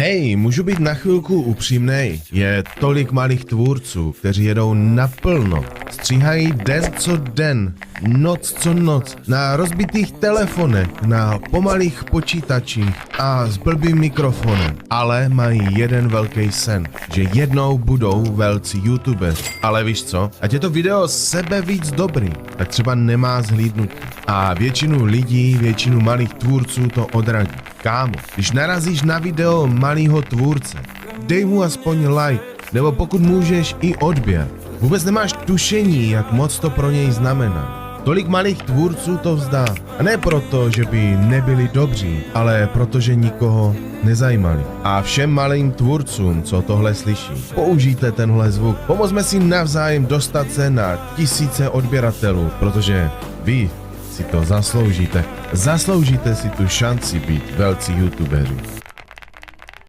Hej, můžu být na chvilku upřímnej. Je tolik malých tvůrců, kteří jedou naplno. Stříhají den co den, noc co noc, na rozbitých telefonech, na pomalých počítačích a s blbým mikrofonem. Ale mají jeden velký sen, že jednou budou velcí youtubers. Ale víš co? Ať je to video sebe víc dobrý, tak třeba nemá zhlídnutí. A většinu lidí, většinu malých tvůrců to odradí. Kámo, když narazíš na video malýho tvůrce, dej mu aspoň like, nebo pokud můžeš i odběr. Vůbec nemáš tušení, jak moc to pro něj znamená. Tolik malých tvůrců to vzdá. A ne proto, že by nebyli dobří, ale protože nikoho nezajímali. A všem malým tvůrcům, co tohle slyší, použijte tenhle zvuk. Pomozme si navzájem dostat se na tisíce odběratelů, protože vy si to zasloužíte. Zasloužíte si tu šanci být velcí youtubeři.